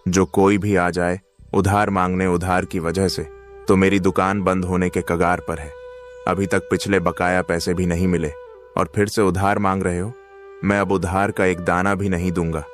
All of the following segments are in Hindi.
जो कोई भी आ जाए उधार मांगने उधार की वजह से, तो मेरी दुकान बंद होने के कगार पर है। अभी तक पिछले बकाया पैसे भी नहीं मिले और फिर से उधार मांग रहे हो। मैं अब उधार का एक दाना भी नहीं दूंगा।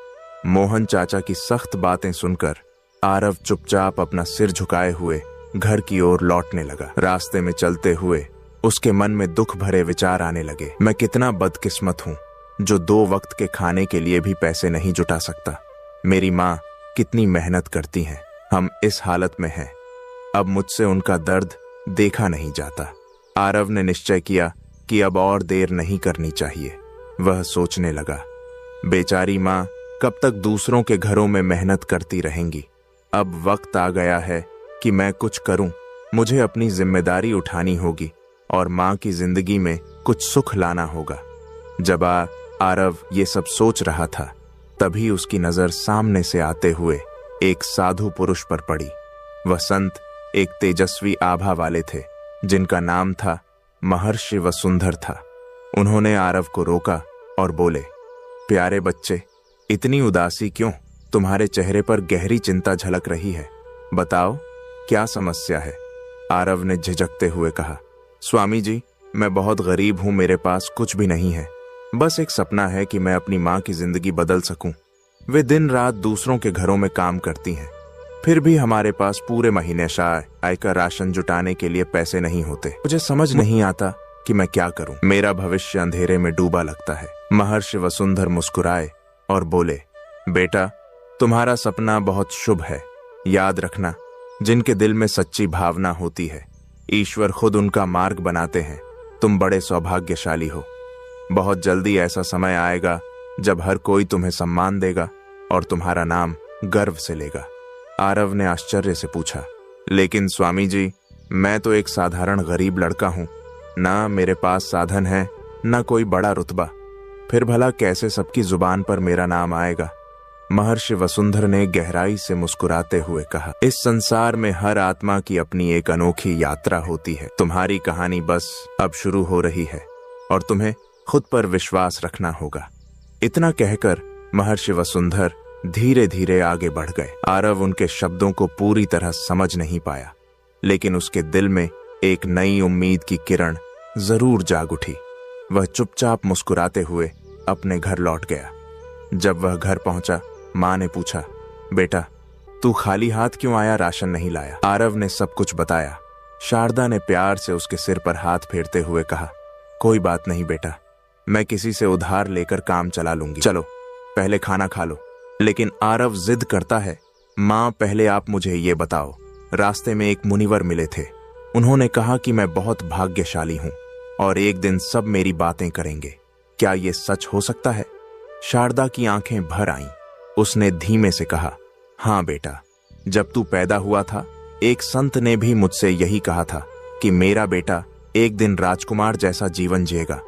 मोहन चाचा की सख्त बातें सुनकर आरव चुपचाप अपना सिर झुकाए हुए घर की ओर लौटने लगा। रास्ते में चलते हुए उसके मन में दुख भरे विचार आने लगे। मैं कितना बदकिस्मत हूं जो 2 वक्त के खाने के लिए भी पैसे नहीं जुटा सकता। मेरी माँ कितनी मेहनत करती हैं, हम इस हालत में हैं। अब मुझसे उनका दर्द देखा नहीं जाता। आरव ने निश्चय किया कि अब और देर नहीं करनी चाहिए। वह सोचने लगा, बेचारी माँ कब तक दूसरों के घरों में मेहनत करती रहेंगी। अब वक्त आ गया है कि मैं कुछ करूं। मुझे अपनी जिम्मेदारी उठानी होगी और माँ की जिंदगी में कुछ सुख लाना होगा। जब आरव ये सब सोच रहा था, तभी उसकी नजर सामने से आते हुए एक साधु पुरुष पर पड़ी। वह संत एक तेजस्वी आभा वाले थे, जिनका नाम था महर्षि वसुंधर था। उन्होंने आरव को रोका और बोले, प्यारे बच्चे, इतनी उदासी क्यों? तुम्हारे चेहरे पर गहरी चिंता झलक रही है। बताओ, क्या समस्या है? आरव ने झिझकते हुए कहा, स्वामी जी, मैं बहुत गरीब हूं, मेरे पास कुछ भी नहीं है। बस एक सपना है कि मैं अपनी माँ की जिंदगी बदल सकूं। वे दिन रात दूसरों के घरों में काम करती हैं, फिर भी हमारे पास पूरे महीने आय का राशन जुटाने के लिए पैसे नहीं होते। मुझे समझ नहीं आता कि मैं क्या करूं। मेरा भविष्य अंधेरे में डूबा लगता है। महर्षि वसुंधर मुस्कुराए और बोले, बेटा, तुम्हारा सपना बहुत शुभ है। याद रखना, जिनके दिल में सच्ची भावना होती है, ईश्वर खुद उनका मार्ग बनाते हैं। तुम बड़े सौभाग्यशाली हो। बहुत जल्दी ऐसा समय आएगा जब हर कोई तुम्हें सम्मान देगा और तुम्हारा नाम गर्व से लेगा। आरव ने आश्चर्य से पूछा, लेकिन स्वामी जी, मैं तो एक साधारण गरीब लड़का हूं। ना मेरे पास साधन है, ना कोई बड़ा रुतबा। फिर भला कैसे सबकी जुबान पर मेरा नाम आएगा? महर्षि वसुंधर ने गहराई से मुस्कुराते हुए कहा, इस संसार में हर आत्मा की अपनी एक अनोखी यात्रा होती है। तुम्हारी कहानी बस अब शुरू हो रही है और तुम्हें खुद पर विश्वास रखना होगा। इतना कहकर महर्षि वसुंधर धीरे धीरे आगे बढ़ गए। आरव उनके शब्दों को पूरी तरह समझ नहीं पाया, लेकिन उसके दिल में एक नई उम्मीद की किरण जरूर जाग उठी। वह चुपचाप मुस्कुराते हुए अपने घर लौट गया। जब वह घर पहुंचा, माँ ने पूछा, बेटा, तू खाली हाथ क्यों आया? राशन नहीं लाया? आरव ने सब कुछ बताया। शारदा ने प्यार से उसके सिर पर हाथ फेरते हुए कहा, कोई बात नहीं बेटा, मैं किसी से उधार लेकर काम चला लूंगी। चलो पहले खाना खा लो। लेकिन आरव जिद करता है, माँ, पहले आप मुझे ये बताओ, रास्ते में एक मुनिवर मिले थे। उन्होंने कहा कि मैं बहुत भाग्यशाली हूँ और एक दिन सब मेरी बातें करेंगे। क्या ये सच हो सकता है? शारदा की आंखें भर आईं। उसने धीमे से कहा, हाँ बेटा, जब तू पैदा हुआ था, एक संत ने भी मुझसे यही कहा था कि मेरा बेटा एक दिन राजकुमार जैसा जीवन जिएगा।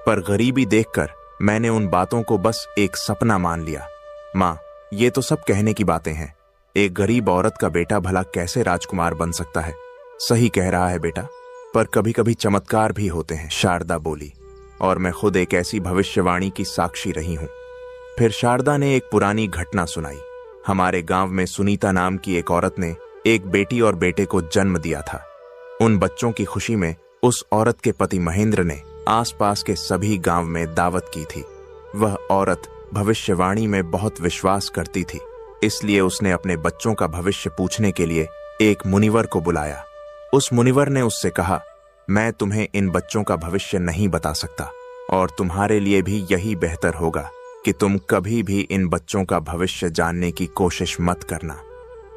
पर गरीबी देखकर मैंने उन बातों को बस एक सपना मान लिया। माँ, ये तो सब कहने की बातें हैं। एक गरीब औरत का बेटा भला कैसे राजकुमार बन सकता है? सही कह रहा है बेटा, पर कभी कभी चमत्कार भी होते हैं, शारदा बोली, और मैं खुद एक ऐसी भविष्यवाणी की साक्षी रही हूं। फिर शारदा ने एक पुरानी घटना सुनाई। हमारे गांव में सुनीता नाम की एक औरत ने एक बेटी और बेटे को जन्म दिया था। उन बच्चों की खुशी में उस औरत के पति महेंद्र ने आसपास के सभी गांव में दावत की थी। वह औरत भविष्यवाणी में बहुत विश्वास करती थी, इसलिए उसने अपने बच्चों का भविष्य पूछने के लिए एक मुनिवर को बुलाया। उस मुनिवर ने उससे कहा, मैं तुम्हें इन बच्चों का भविष्य नहीं बता सकता और तुम्हारे लिए भी यही बेहतर होगा कि तुम कभी भी इन बच्चों का भविष्य जानने की कोशिश मत करना,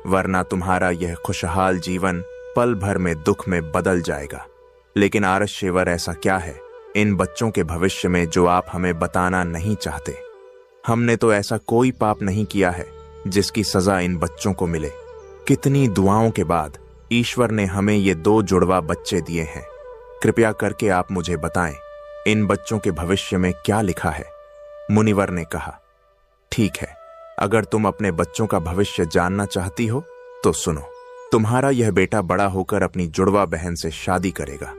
वरना तुम्हारा यह खुशहाल जीवन पल भर में दुख में बदल जाएगा। लेकिन आरश्यवर, ऐसा क्या है इन बच्चों के भविष्य में जो आप हमें बताना नहीं चाहते? हमने तो ऐसा कोई पाप नहीं किया है जिसकी सजा इन बच्चों को मिले। कितनी दुआओं के बाद ईश्वर ने हमें ये 2 जुड़वा बच्चे दिए हैं। कृपया करके आप मुझे बताएं, इन बच्चों के भविष्य में क्या लिखा है? मुनिवर ने कहा, ठीक है, अगर तुम अपने बच्चों का भविष्य जानना चाहती हो तो सुनो। तुम्हारा यह बेटा बड़ा होकर अपनी जुड़वा बहन से शादी करेगा।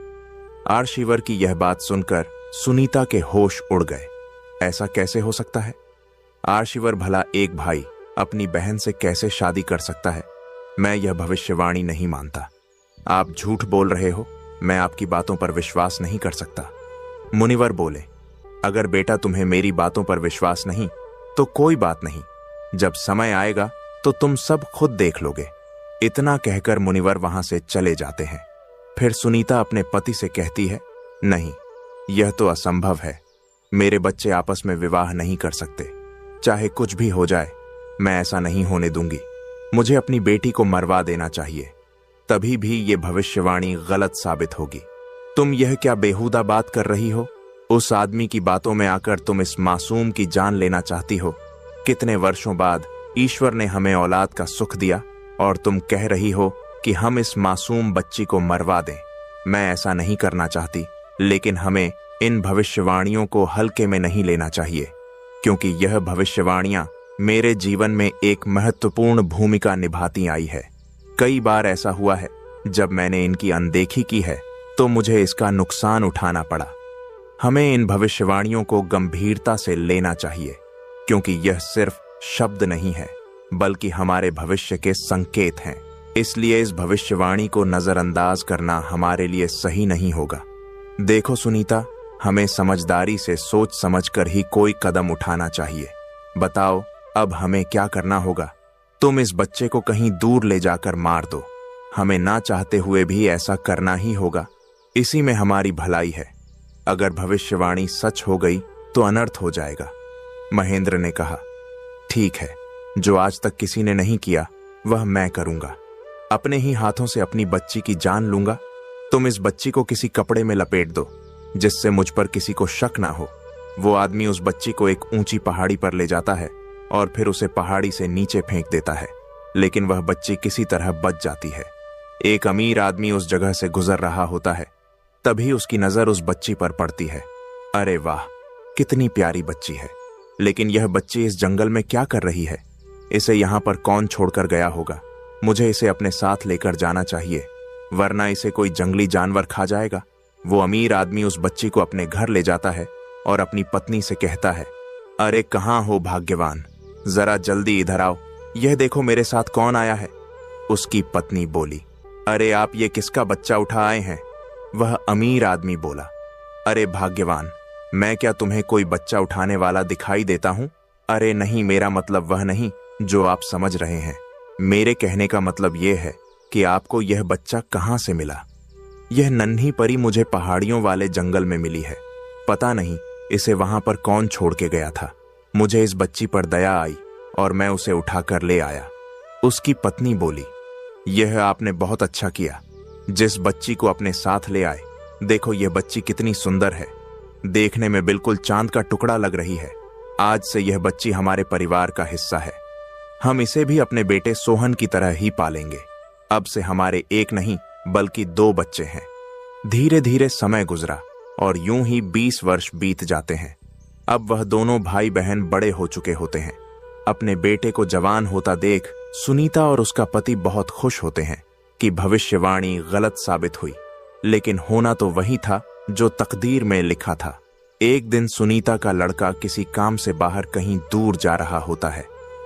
आरशिवर की यह बात सुनकर सुनीता के होश उड़ गए। ऐसा कैसे हो सकता है? आरशिवर भला एक भाई अपनी बहन से कैसे शादी कर सकता है? मैं यह भविष्यवाणी नहीं मानता। आप झूठ बोल रहे हो, मैं आपकी बातों पर विश्वास नहीं कर सकता। मुनिवर बोले, अगर बेटा तुम्हें मेरी बातों पर विश्वास नहीं तो कोई बात नहीं, जब समय आएगा तो तुम सब खुद देख लोगे। इतना कहकर मुनिवर वहां से चले जाते हैं। फिर सुनीता अपने पति से कहती है, नहीं, यह तो असंभव है। मेरे बच्चे आपस में विवाह नहीं कर सकते। चाहे कुछ भी हो जाए, मैं ऐसा नहीं होने दूंगी। मुझे अपनी बेटी को मरवा देना चाहिए, तभी भी ये भविष्यवाणी गलत साबित होगी। तुम यह क्या बेहुदा बात कर रही हो? उस आदमी की बातों में आकर तुम इस मासूम की जान लेना चाहती हो। कितने वर्षों बाद ईश्वर ने हमें औलाद का सुख दिया और तुम कह रही हो कि हम इस मासूम बच्ची को मरवा दें। मैं ऐसा नहीं करना चाहती, लेकिन हमें इन भविष्यवाणियों को हल्के में नहीं लेना चाहिए, क्योंकि यह भविष्यवाणियां मेरे जीवन में एक महत्वपूर्ण भूमिका निभाती आई है। कई बार ऐसा हुआ है जब मैंने इनकी अनदेखी की है तो मुझे इसका नुकसान उठाना पड़ा। हमें इन भविष्यवाणियों को गंभीरता से लेना चाहिए, क्योंकि यह सिर्फ शब्द नहीं है बल्कि हमारे भविष्य के संकेत हैं। इसलिए इस भविष्यवाणी को नजरअंदाज करना हमारे लिए सही नहीं होगा। देखो सुनीता, हमें समझदारी से सोच समझकर ही कोई कदम उठाना चाहिए। बताओ, अब हमें क्या करना होगा? तुम इस बच्चे को कहीं दूर ले जाकर मार दो। हमें ना चाहते हुए भी ऐसा करना ही होगा। इसी में हमारी भलाई है। अगर भविष्यवाणी सच हो गई तो अनर्थ हो जाएगा। महेंद्र ने कहा, ठीक है, जो आज तक किसी ने नहीं किया वह मैं करूंगा। अपने ही हाथों से अपनी बच्ची की जान लूंगा। तुम इस बच्ची को किसी कपड़े में लपेट दो जिससे मुझ पर किसी को शक ना हो। वो आदमी उस बच्ची को एक ऊंची पहाड़ी पर ले जाता है और फिर उसे पहाड़ी से नीचे फेंक देता है, लेकिन वह बच्ची किसी तरह बच जाती है। एक अमीर आदमी उस जगह से गुजर रहा होता है, तभी उसकी नजर उस बच्ची पर पड़ती है। अरे वाह, कितनी प्यारी बच्ची है। लेकिन यह बच्ची इस जंगल में क्या कर रही है? इसे यहां पर कौन छोड़कर गया होगा? मुझे इसे अपने साथ लेकर जाना चाहिए, वरना इसे कोई जंगली जानवर खा जाएगा। वो अमीर आदमी उस बच्ची को अपने घर ले जाता है और अपनी पत्नी से कहता है, अरे कहाँ हो भाग्यवान, जरा जल्दी इधर आओ, यह देखो मेरे साथ कौन आया है। उसकी पत्नी बोली, अरे आप ये किसका बच्चा उठा आए हैं? वह अमीर आदमी बोला, अरे भाग्यवान, मैं क्या तुम्हें कोई बच्चा उठाने वाला दिखाई देता हूं? अरे नहीं, मेरा मतलब वह नहीं जो आप समझ रहे हैं। मेरे कहने का मतलब यह है कि आपको यह बच्चा कहां से मिला? यह नन्ही परी मुझे पहाड़ियों वाले जंगल में मिली है। पता नहीं इसे वहां पर कौन छोड़ के गया था। मुझे इस बच्ची पर दया आई और मैं उसे उठाकर ले आया। उसकी पत्नी बोली, यह आपने बहुत अच्छा किया, जिस बच्ची को अपने साथ ले आए। देखो यह बच्ची कितनी सुंदर है, देखने में बिल्कुल चांद का टुकड़ा लग रही है। आज से यह बच्ची हमारे परिवार का हिस्सा है। हम इसे भी अपने बेटे सोहन की तरह ही पालेंगे। अब से हमारे एक नहीं बल्कि 2 बच्चे हैं। धीरे धीरे समय गुजरा और यूं ही 20 वर्ष बीत जाते हैं। अब वह दोनों भाई बहन बड़े हो चुके होते हैं। अपने बेटे को जवान होता देख सुनीता और उसका पति बहुत खुश होते हैं कि भविष्यवाणी गलत साबित हुई, लेकिन होना तो वही था जो तकदीर में लिखा था। एक दिन सुनीता का लड़का किसी काम से बाहर कहीं दूर जा रहा होता है।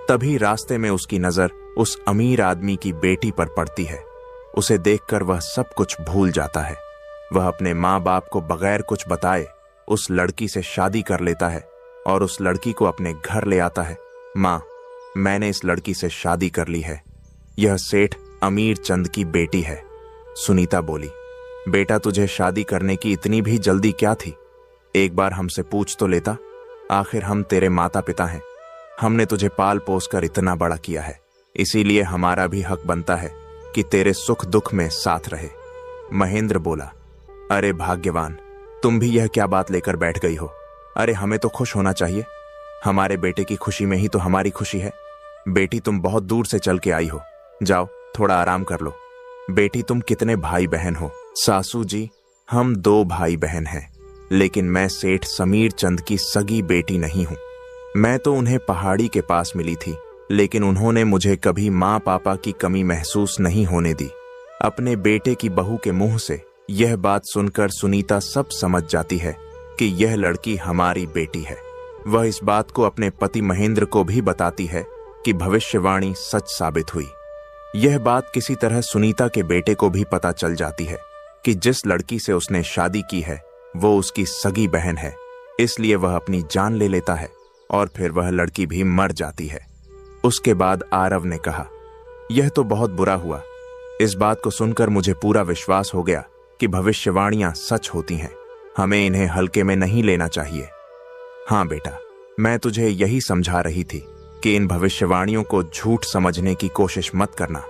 तभी रास्ते में उसकी नजर उस अमीर आदमी की बेटी पर पड़ती है। उसे देखकर वह सब कुछ भूल जाता है। वह अपने माँ बाप को बगैर कुछ बताए उस लड़की से शादी कर लेता है और उस लड़की को अपने घर ले आता है। माँ, मैंने इस लड़की से शादी कर ली है। यह सेठ अमीर चंद की बेटी है। सुनीता बोली, बेटा तुझे शादी करने की इतनी भी जल्दी क्या थी? एक बार हमसे पूछ तो लेता। आखिर हम तेरे माता पिता हैं। हमने तुझे पाल पोस कर इतना बड़ा किया है, इसीलिए हमारा भी हक बनता है कि तेरे सुख दुख में साथ रहे। महेंद्र बोला, अरे भाग्यवान, तुम भी यह क्या बात लेकर बैठ गई हो? अरे हमें तो खुश होना चाहिए। हमारे बेटे की खुशी में ही तो हमारी खुशी है। बेटी तुम बहुत दूर से चल के आई हो, जाओ थोड़ा आराम कर लो। बेटी तुम कितने भाई बहन हो? सासू जी, हम 2 भाई बहन हैं, लेकिन मैं सेठ समीर चंद की सगी बेटी नहीं हूं। मैं तो उन्हें पहाड़ी के पास मिली थी, लेकिन उन्होंने मुझे कभी माँ पापा की कमी महसूस नहीं होने दी। अपने बेटे की बहू के मुंह से यह बात सुनकर सुनीता सब समझ जाती है कि यह लड़की हमारी बेटी है। वह इस बात को अपने पति महेंद्र को भी बताती है कि भविष्यवाणी सच साबित हुई। यह बात किसी तरह सुनीता के बेटे को भी पता चल जाती है कि जिस लड़की से उसने शादी की है वो उसकी सगी बहन है, इसलिए वह अपनी जान ले लेता है और फिर वह लड़की भी मर जाती है। उसके बाद आरव ने कहा, यह तो बहुत बुरा हुआ। इस बात को सुनकर मुझे पूरा विश्वास हो गया कि भविष्यवाणियां सच होती हैं। हमें इन्हें हल्के में नहीं लेना चाहिए। हाँ बेटा, मैं तुझे यही समझा रही थी कि इन भविष्यवाणियों को झूठ समझने की कोशिश मत करना।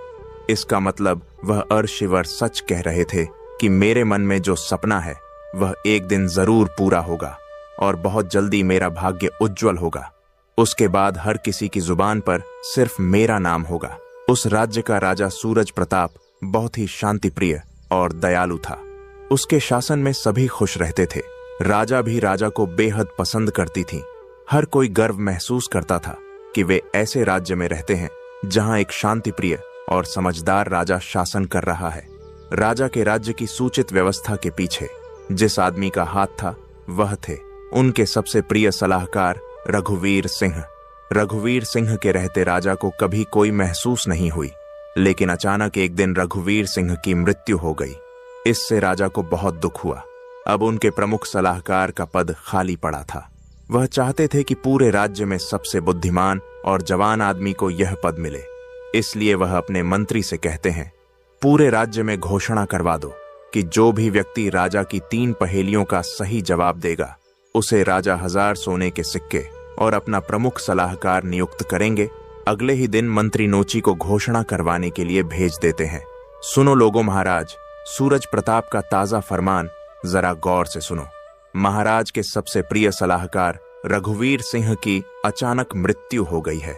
इसका मतलब वह अर्शिवर सच कह रहे थे कि मेरे मन में जो सपना है वह एक दिन जरूर पूरा होगा और बहुत जल्दी मेरा भाग्य उज्जवल होगा। उसके बाद हर किसी की जुबान पर सिर्फ मेरा नाम होगा। उस राज्य का राजा सूरज प्रताप बहुत ही शांतिप्रिय और दयालु था। उसके शासन में सभी खुश रहते थे। राजा भी राजा को बेहद पसंद करती थी। हर कोई गर्व महसूस करता था कि वे ऐसे राज्य में रहते हैं जहां एक शांतिप्रिय और समझदार राजा शासन कर रहा है। राजा के राज्य की सूचित व्यवस्था के पीछे जिस आदमी का हाथ था वह थे उनके सबसे प्रिय सलाहकार रघुवीर सिंह। रघुवीर सिंह के रहते राजा को कभी कोई महसूस नहीं हुई, लेकिन अचानक एक दिन रघुवीर सिंह की मृत्यु हो गई। इससे राजा को बहुत दुख हुआ। अब उनके प्रमुख सलाहकार का पद खाली पड़ा था। वह चाहते थे कि पूरे राज्य में सबसे बुद्धिमान और जवान आदमी को यह पद मिले। इसलिए वह अपने मंत्री से कहते हैं, पूरे राज्य में घोषणा करवा दो कि जो भी व्यक्ति राजा की 3 पहेलियों का सही जवाब देगा उसे राजा 1000 सोने के सिक्के और अपना प्रमुख सलाहकार नियुक्त करेंगे। अगले ही दिन मंत्री नोची को घोषणा करवाने के लिए भेज देते हैं। सुनो लोगों महाराज, सूरज प्रताप का ताजा फरमान जरा गौर से सुनो। महाराज के सबसे प्रिय सलाहकार रघुवीर सिंह की अचानक मृत्यु हो गई है,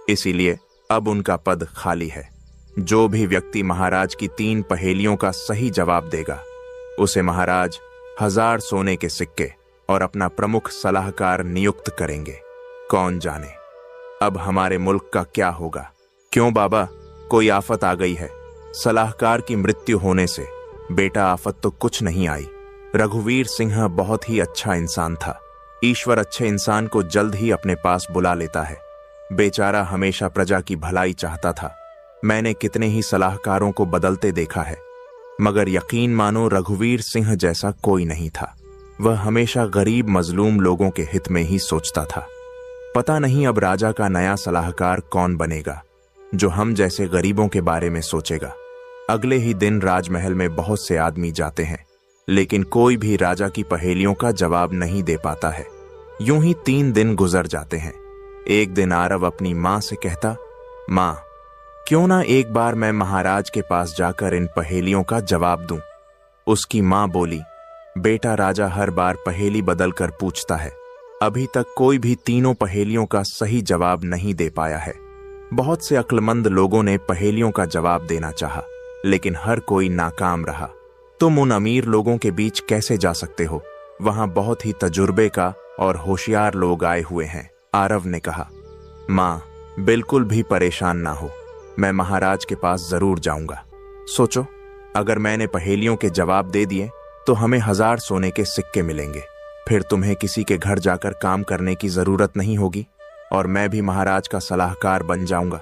इसीलिए अब उनका पद खाली है। जो भी व्यक्ति महाराज की 3 पहेलियों का सही जवाब देगा उसे महाराज 1000 सोने के सिक्के और अपना प्रमुख सलाहकार नियुक्त करेंगे। कौन जाने अब हमारे मुल्क का क्या होगा। क्यों बाबा, कोई आफत आ गई है? सलाहकार की मृत्यु होने से बेटा आफत तो कुछ नहीं आई। रघुवीर सिंह बहुत ही अच्छा इंसान था। ईश्वर अच्छे इंसान को जल्द ही अपने पास बुला लेता है। बेचारा हमेशा प्रजा की भलाई चाहता था। मैंने कितने ही सलाहकारों को बदलते देखा है, मगर यकीन मानो रघुवीर सिंह जैसा कोई नहीं था। वह हमेशा गरीब मजलूम लोगों के हित में ही सोचता था। पता नहीं अब राजा का नया सलाहकार कौन बनेगा जो हम जैसे गरीबों के बारे में सोचेगा। अगले ही दिन राजमहल में बहुत से आदमी जाते हैं, लेकिन कोई भी राजा की पहेलियों का जवाब नहीं दे पाता है। यूं ही 3 दिन गुजर जाते हैं। एक दिन आरव अपनी माँ से कहता, माँ, क्यों ना एक बार मैं महाराज के पास जाकर इन पहेलियों का जवाब दूं। उसकी माँ बोली, बेटा, राजा हर बार पहेली बदल कर पूछता है। अभी तक कोई भी 3 पहेलियों का सही जवाब नहीं दे पाया है। बहुत से अक्लमंद लोगों ने पहेलियों का जवाब देना चाहा, लेकिन हर कोई नाकाम रहा। तुम उन अमीर लोगों के बीच कैसे जा सकते हो? वहां बहुत ही तजुर्बे का और होशियार लोग आए हुए हैं। आरव ने कहा, माँ, बिल्कुल भी परेशान ना हो, मैं महाराज के पास जरूर जाऊंगा। सोचो, अगर मैंने पहेलियों के जवाब दे दिए तो हमें 1000 सोने के सिक्के मिलेंगे। फिर तुम्हें किसी के घर जाकर काम करने की जरूरत नहीं होगी और मैं भी महाराज का सलाहकार बन जाऊंगा।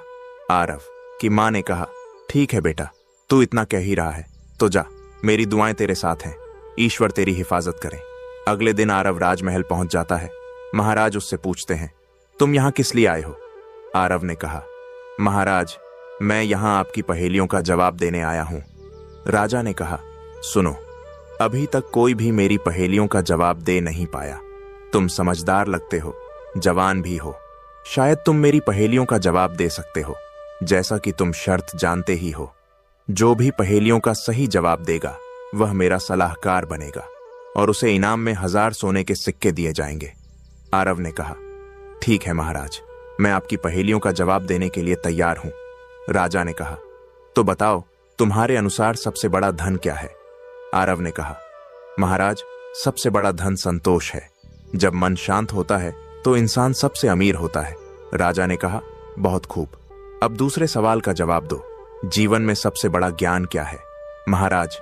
आरव की माँ ने कहा, ठीक है बेटा, तू इतना कह ही रहा है तो जा, मेरी दुआएं तेरे साथ हैं, ईश्वर तेरी हिफाजत करे। अगले दिन आरव राजमहल पहुंच जाता है। महाराज उससे पूछते हैं, तुम यहां किस लिए आए हो? आरव ने कहा, महाराज, मैं यहां आपकी पहेलियों का जवाब देने आया हूं। राजा ने कहा, सुनो, अभी तक कोई भी मेरी पहेलियों का जवाब दे नहीं पाया। तुम समझदार लगते हो, जवान भी हो, शायद तुम मेरी पहेलियों का जवाब दे सकते हो। जैसा कि तुम शर्त जानते ही हो, जो भी पहेलियों का सही जवाब देगा वह मेरा सलाहकार बनेगा और उसे इनाम में 1000 सोने के सिक्के दिए जाएंगे। आरव ने कहा, ठीक है महाराज, मैं आपकी पहेलियों का जवाब देने के लिए तैयार हूं। राजा ने कहा, तो बताओ, तुम्हारे अनुसार सबसे बड़ा धन क्या है? आरव ने कहा, महाराज, सबसे बड़ा धन संतोष है। जब मन शांत होता है तो इंसान सबसे अमीर होता है। राजा ने कहा, बहुत खूब, अब दूसरे सवाल का जवाब दो। जीवन में सबसे बड़ा ज्ञान क्या है? महाराज,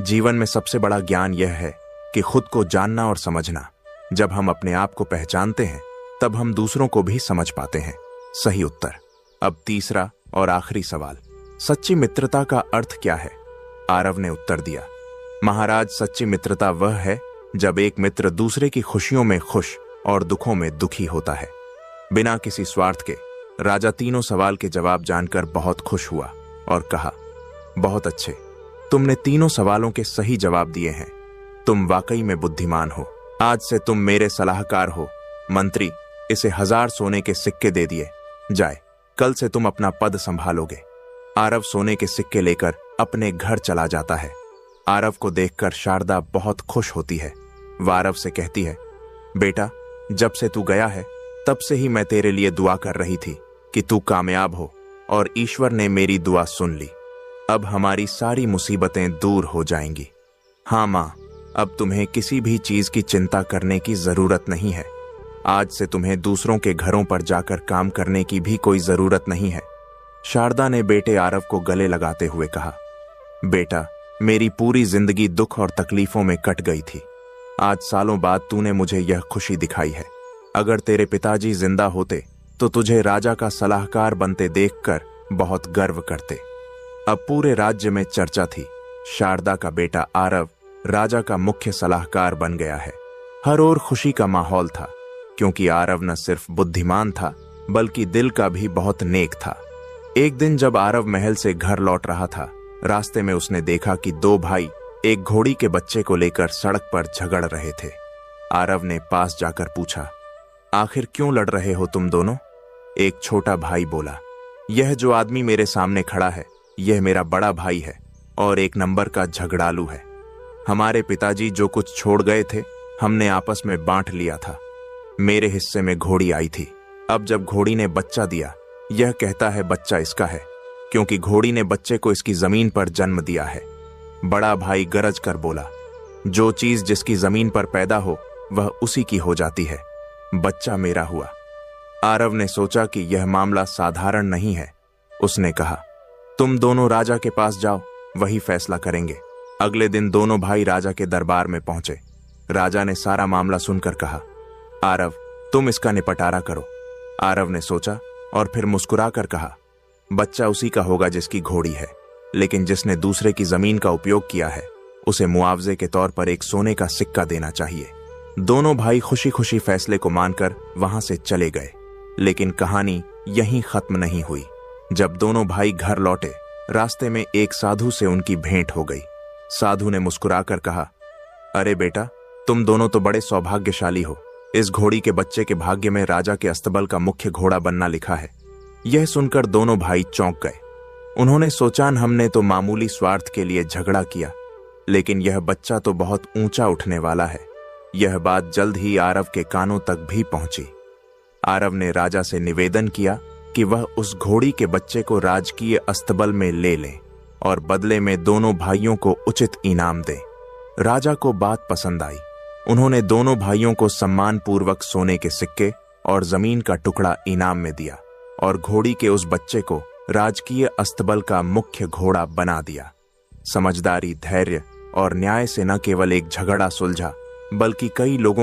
जीवन में सबसे बड़ा ज्ञान यह है कि खुद को जानना और समझना। जब हम अपने आप को पहचानते हैं तब हम दूसरों को भी समझ पाते हैं। सही उत्तर। अब तीसरा और आखिरी सवाल, सच्ची मित्रता का अर्थ क्या है? आरव ने उत्तर दिया, महाराज, सच्ची मित्रता वह है जब एक मित्र दूसरे की खुशियों में खुश और दुखों में दुखी होता है। बिना किसी स्वार्थ के। राजा तीनों सवाल के जवाब जानकर बहुत खुश हुआ और कहा, बहुत अच्छे, तुमने तीनों सवालों के सही जवाब दिए हैं। तुम वाकई में बुद्धिमान हो। आज से तुम मेरे सलाहकार हो। मंत्री, इसे 1000 सोने के सिक्के दे दिए जाए। कल से तुम अपना पद संभालोगे। आरव सोने के सिक्के लेकर अपने घर चला जाता है। आरव को देखकर शारदा बहुत खुश होती है। वह आरव से कहती है, बेटा, जब से तू गया है तब से ही मैं तेरे लिए दुआ कर रही थी कि तू कामयाब हो, और ईश्वर ने मेरी दुआ सुन ली। अब हमारी सारी मुसीबतें दूर हो जाएंगी। हाँ माँ, अब तुम्हें किसी भी चीज की चिंता करने की जरूरत नहीं है। आज से तुम्हें दूसरों के घरों पर जाकर काम करने की भी कोई जरूरत नहीं है। शारदा ने बेटे आरव को गले लगाते हुए कहा, बेटा, मेरी पूरी जिंदगी दुख और तकलीफों में कट गई थी। आज सालों बाद तूने मुझे यह खुशी दिखाई है। अगर तेरे पिताजी जिंदा होते तो तुझे राजा का सलाहकार बनते देखकर बहुत गर्व करते। अब पूरे राज्य में चर्चा थी, शारदा का बेटा आरव राजा का मुख्य सलाहकार बन गया है। हर ओर खुशी का माहौल था, क्योंकि आरव न सिर्फ बुद्धिमान था बल्कि दिल का भी बहुत नेक था। एक दिन जब आरव महल से घर लौट रहा था, रास्ते में उसने देखा कि 2 भाई एक घोड़ी के बच्चे को लेकर सड़क पर झगड़ रहे थे। आरव ने पास जाकर पूछा, आखिर क्यों लड़ रहे हो तुम दोनों? एक छोटा भाई बोला, यह जो आदमी मेरे सामने खड़ा है, यह मेरा बड़ा भाई है और 1 नंबर का झगड़ालू है। हमारे पिताजी जो कुछ छोड़ गए थे हमने आपस में बांट लिया था। मेरे हिस्से में घोड़ी आई थी। अब जब घोड़ी ने बच्चा दिया, यह कहता है बच्चा इसका है, क्योंकि घोड़ी ने बच्चे को इसकी जमीन पर जन्म दिया है। बड़ा भाई गरज कर बोला, जो चीज जिसकी जमीन पर पैदा हो वह उसी की हो जाती है। बच्चा मेरा हुआ। आरव ने सोचा कि यह मामला साधारण नहीं है। उसने कहा, तुम दोनों राजा के पास जाओ, वही फैसला करेंगे। अगले दिन दोनों भाई राजा के दरबार में पहुंचे। राजा ने सारा मामला सुनकर कहा, आरव, तुम इसका निपटारा करो। आरव ने सोचा और फिर मुस्कुराकर कहा, बच्चा उसी का होगा जिसकी घोड़ी है, लेकिन जिसने दूसरे की जमीन का उपयोग किया है उसे मुआवजे के तौर पर 1 सोने का सिक्का देना चाहिए। दोनों भाई खुशी खुशी फैसले को मानकर वहां से चले गए। लेकिन कहानी यहीं खत्म नहीं हुई। जब दोनों भाई घर लौटे, रास्ते में एक साधु से उनकी भेंट हो गई। साधु ने मुस्कुराकर कहा, अरे बेटा, तुम दोनों तो बड़े सौभाग्यशाली हो। इस घोड़ी के बच्चे के भाग्य में राजा के अस्तबल का मुख्य घोड़ा बनना लिखा है। यह सुनकर दोनों भाई चौंक गए। उन्होंने सोचा, हमने तो मामूली स्वार्थ के लिए झगड़ा किया, लेकिन यह बच्चा तो बहुत ऊंचा उठने वाला है। यह बात जल्द ही आरव के कानों तक भी पहुंची। आरव ने राजा से निवेदन किया कि वह उस घोड़ी के बच्चे को राजकीय अस्तबल में ले ले और बदले में दोनों भाइयों को उचित इनाम दे। राजा को बात पसंद आई। उन्होंने दोनों भाइयों को सम्मानपूर्वक सोने के सिक्के और जमीन का टुकड़ा इनाम में दिया और घोड़ी के उस बच्चे को राजकीय अस्तबल का मुख्य घोड़ा बना दिया। समझदारी, धैर्य और न्याय से न केवल एक झगड़ा सुलझा, बल्कि कई लोगों